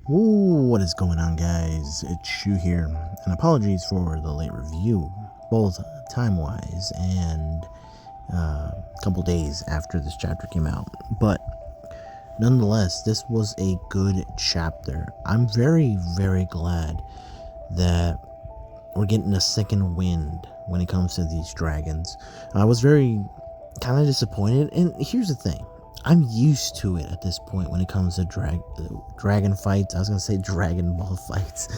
What is going on, guys? It's Shu here, and apologies for the late review, both time-wise and a couple days after this chapter came out. But nonetheless, this was a good chapter. I'm very, very glad that we're getting a second wind when it comes to these dragons. I was very kind of disappointed, and here's the thing. I'm used to it at this point when it comes to dragon fights. I was gonna say Dragon Ball fights,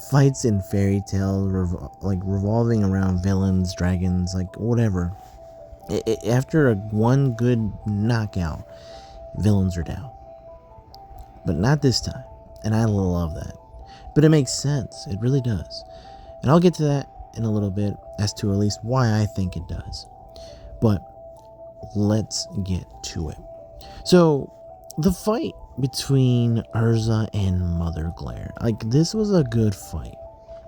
fights in fairy tale, revolving around villains, dragons, like whatever. After one good knockout, villains are down, but not this time, and I love that. But it makes sense. It really does, and I'll get to that in a little bit as to at least why I think it does. But let's get to it. So, the fight between ERZA and Mother Glare, this was a good fight.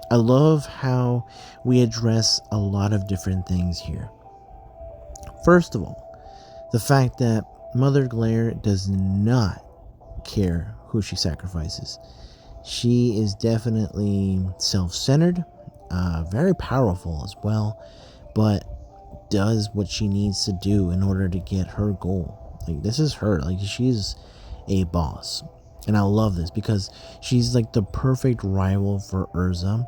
I love how we address a lot of different things here. First of all, the fact that Mother Glare does not care who she sacrifices. She is definitely self-centered, very powerful as well, but does what she needs to do in order to get her goal. This is her. She's a boss. And I love this because she's like the perfect rival for ERZA.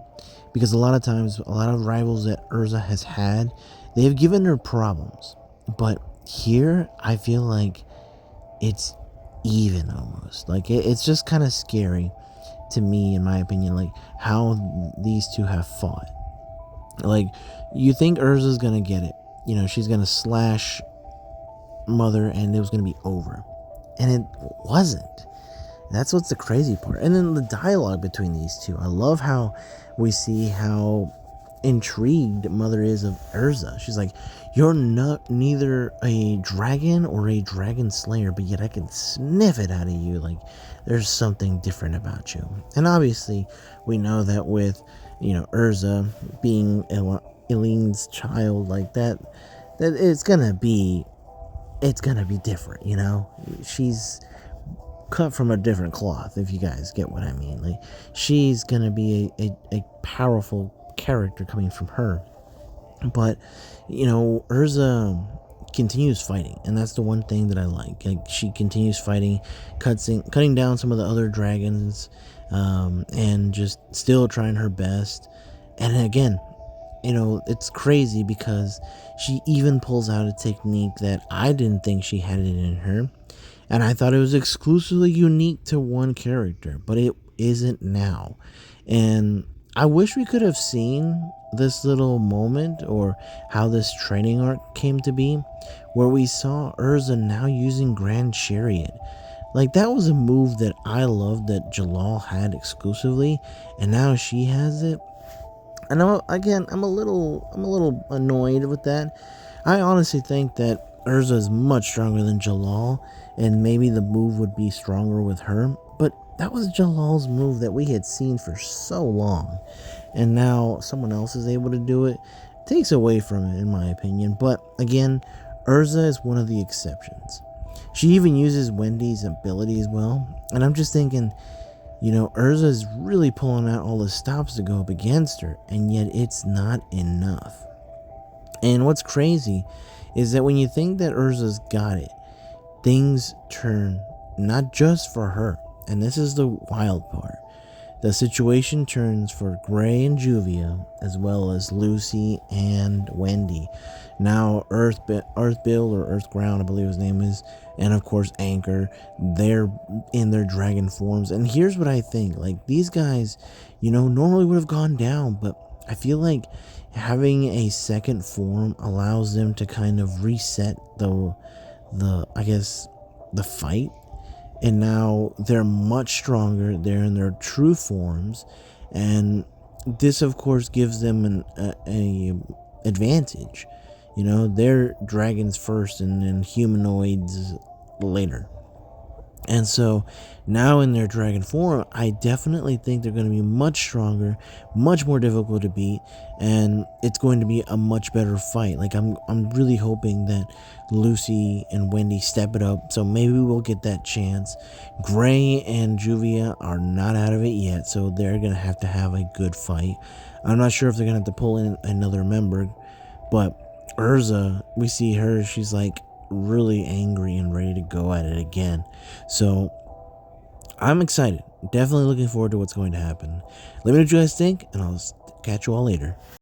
Because a lot of times, a lot of rivals that ERZA has had, they have given her problems. But here, I feel like it's even almost. It's just kind of scary to me, in my opinion, how these two have fought. You think ERZA's gonna get it. She's gonna slash Mother and it was gonna be over. And it wasn't. That's what's the crazy part. And then the dialogue between these two. I love how we see how intrigued Mother is of ERZA. She's like, you're not neither a dragon or a dragon slayer, but yet I can sniff it out of you. There's something different about you. And obviously, we know that with, ERZA being Eileen's child, that it's gonna be different. She's cut from a different cloth, if you guys get what I mean. She's gonna be a powerful character coming from her. But ERZA continues fighting, and that's the one thing that I like. She continues fighting, cutting down some of the other dragons, and just still trying her best. And again, it's crazy because she even pulls out a technique that I didn't think she had it in her, and I thought it was exclusively unique to one character, but it isn't now. And I wish we could have seen this little moment, or how this training arc came to be, where we saw ERZA now using Grand Chariot. That was a move that I loved that Jalal had exclusively, and now she has it. And I'm a little annoyed with that. I honestly think that ERZA is much stronger than Jalal, and maybe the move would be stronger with her. But that was Jalal's move that we had seen for so long, and now someone else is able to do it. It takes away from it, in my opinion. But again, ERZA is one of the exceptions. She even uses Wendy's ability as well, and I'm just thinking, ERZA is really pulling out all the stops to go up against her, and yet it's not enough. And what's crazy is that when you think that ERZA's got it, things turn not just for her, and this is the wild part. The situation turns for Gray and Juvia, as well as Lucy and Wendy. Now, Earthbill or Earthground, I believe his name is, and of course Anchor, they're in their dragon forms. And here's what I think: these guys, normally would have gone down, but I feel like having a second form allows them to kind of reset the fight. And now they're much stronger. They're in their true forms, and this, of course, gives them an advantage. They're dragons first, and then humanoids later. And so now in their dragon form, I definitely think they're going to be much stronger, much more difficult to beat, and it's going to be a much better fight. Like I'm really hoping that Lucy and Wendy step it up, so maybe we'll get that chance. Gray and Juvia are not out of it yet, so they're going to have a good fight. I'm not sure if they're going to have to pull in another member, but ERZA, we see her, she's like really angry and ready to go at it again. So I'm excited. Definitely looking forward to what's going to happen. Let me know what you guys think, and I'll catch you all later.